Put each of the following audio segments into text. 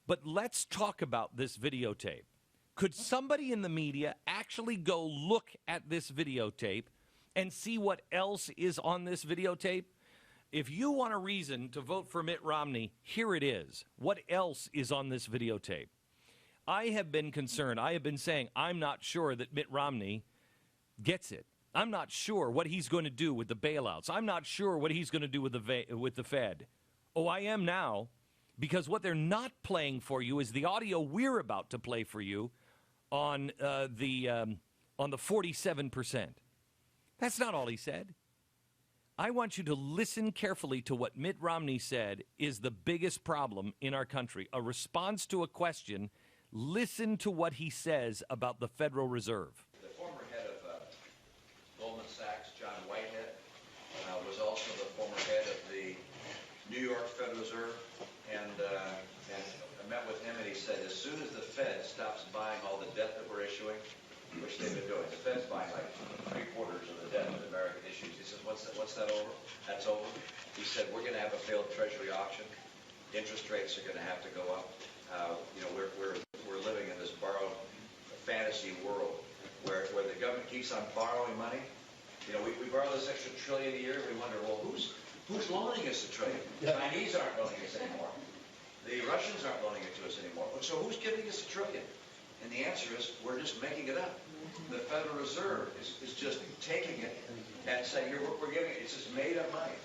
But let's talk about this videotape. Could somebody in the media actually go look at this videotape and see what else is on this videotape? If you want a reason to vote for Mitt Romney, here it is. What else is on this videotape? I have been concerned. I have been saying I'm not sure that Mitt Romney gets it. I'm not sure what he's going to do with the bailouts. I'm not sure what he's going to do with the Fed. Oh, I am now, because what they're not playing for you is the audio we're about to play for you on the 47%. That's not all he said. I want you to listen carefully to what Mitt Romney said is the biggest problem in our country. A response to a question. Listen to what he says about the Federal Reserve. The former head of Goldman Sachs, John Whitehead, was also the former head of the New York Federal Reserve, and I met with him, and he said as soon as the Fed stops buying all the debt that we're issuing, which they've been doing, the Fed's buying like 3/4 of the debt that America issues. He says, what's that over? That's over. He said, we're going to have a failed Treasury auction. Interest rates are going to have to go up. We're living in this borrowed fantasy world where the government keeps on borrowing money. We borrow this extra $1 trillion a year. We wonder, well, who's loaning us $1 trillion? The Chinese aren't loaning us anymore. The Russians aren't loaning it to us anymore. So who's giving us $1 trillion? And the answer is we're just making it up. The Federal Reserve is just taking it and saying, here, we're giving it. It's just made up money.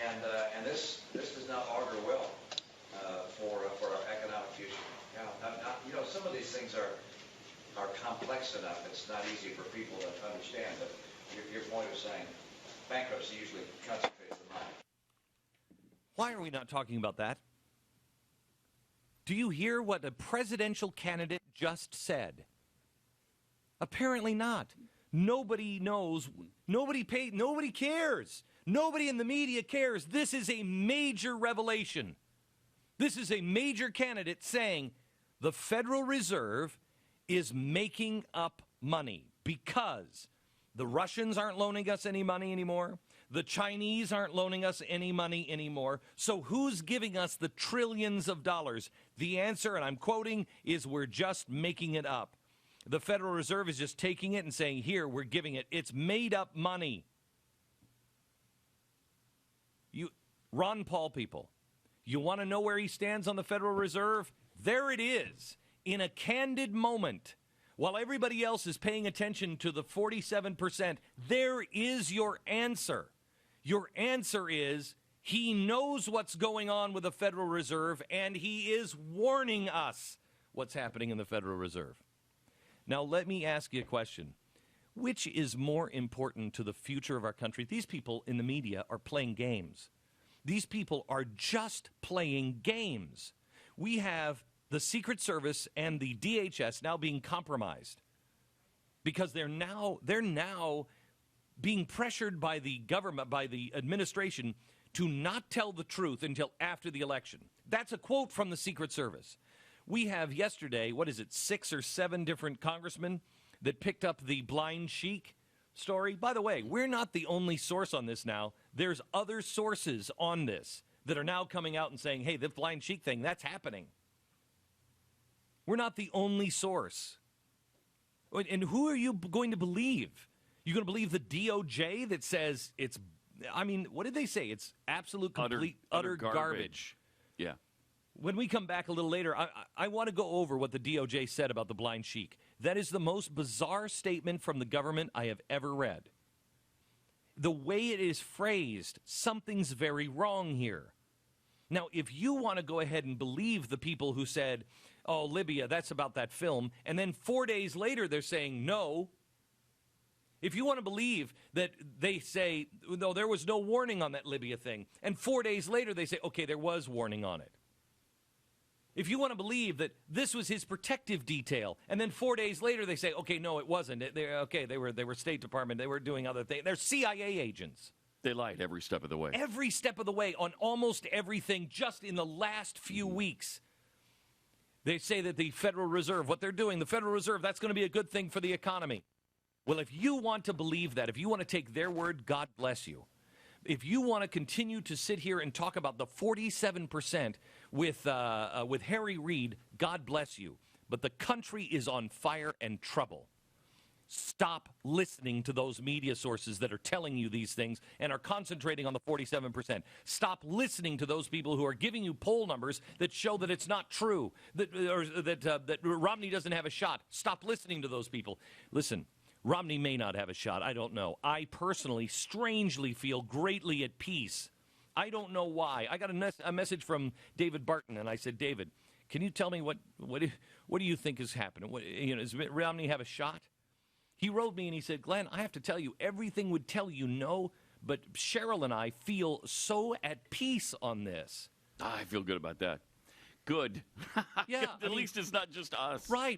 And this does not augur well for our economic future. Some of these things are complex enough. It's not easy for people to understand. But your point of saying bankruptcy usually concentrates the mind. Why are we not talking about that? Do you hear what a presidential candidate just said? Apparently not. Nobody knows. Nobody cares. Nobody in the media cares. This is a major revelation. This is a major candidate saying the Federal Reserve is making up money because the Russians aren't loaning us any money anymore. The Chinese aren't loaning us any money anymore. So who's giving us the trillions of dollars? The answer, and I'm quoting, is we're just making it up. The Federal Reserve is just taking it and saying, here, we're giving it. It's made up money. Ron Paul people, you want to know where he stands on the Federal Reserve? There it is, in a candid moment. While everybody else is paying attention to the 47%, there is your answer. Your answer is he knows what's going on with the Federal Reserve, and he is warning us what's happening in the Federal Reserve. Now, let me ask you a question. Which is more important to the future of our country? These people in the media are playing games. These people are just playing games. We have the Secret Service and the DHS now being compromised because they're now being pressured by the government, by the administration, to not tell the truth until after the election. That's a quote from the Secret Service. We have yesterday, 6 or 7 different congressmen that picked up the blind sheik story. By the way, we're not the only source on this now. There's other sources on this that are now coming out and saying, hey, the blind sheik thing, that's happening. We're not the only source. And who are you going to believe? You're going to believe the DOJ that says what did they say? It's absolute, complete, utter garbage. Yeah. When we come back a little later, I want to go over what the DOJ said about the blind sheik. That is the most bizarre statement from the government I have ever read. The way it is phrased, something's very wrong here. Now, if you want to go ahead and believe the people who said, oh, Libya, that's about that film, and then 4 days later they're saying no. If you want to believe that they say, no, there was no warning on that Libya thing, and 4 days later they say, okay, there was warning on it. If you want to believe that this was his protective detail, and then 4 days later they say, okay, no, it wasn't. They were State Department. They were doing other things. They're CIA agents. They lied every step of the way. Every step of the way on almost everything just in the last few weeks. They say that the Federal Reserve, what they're doing, the Federal Reserve, that's going to be a good thing for the economy. Well, if you want to believe that, if you want to take their word, God bless you. If you want to continue to sit here and talk about the 47% with Harry Reid, God bless you. But the country is on fire and trouble. Stop listening to those media sources that are telling you these things and are concentrating on the 47%. Stop listening to those people who are giving you poll numbers that show that it's not true, that Romney doesn't have a shot. Stop listening to those people. Listen, Romney may not have a shot. I don't know. I personally, strangely feel greatly at peace. I don't know why. I got a message from David Barton, and I said, David, can you tell me what do you think is happening? Does Mitt Romney have a shot? He wrote me and he said, Glenn, I have to tell you, everything would tell you no, but Cheryl and I feel so at peace on this. I feel good about that. Good. Yeah. At least it's not just us. Right.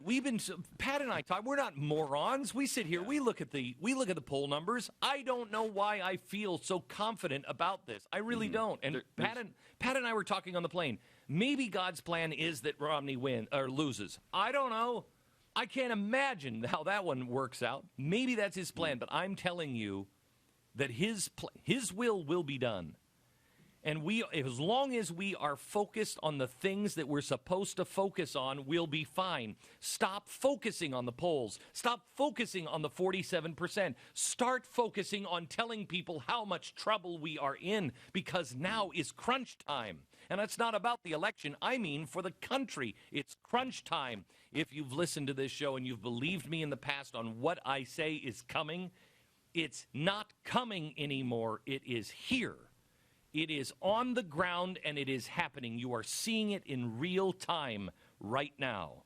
Pat and I talk. We're not morons. We sit here. Yeah. We look at the poll numbers. I don't know why I feel so confident about this. I really don't. And Pat and I were talking on the plane. Maybe God's plan is that Romney wins or loses. I don't know. I can't imagine how that one works out. Maybe that's his plan, but I'm telling you that his will be done. And as long as we are focused on the things that we're supposed to focus on, we'll be fine. Stop focusing on the polls. Stop focusing on the 47%. Start focusing on telling people how much trouble we are in, because now is crunch time. And it's not about the election. I mean for the country. It's crunch time. If you've listened to this show and you've believed me in the past on what I say is coming, it's not coming anymore. It is here. It is on the ground, and it is happening. You are seeing it in real time right now.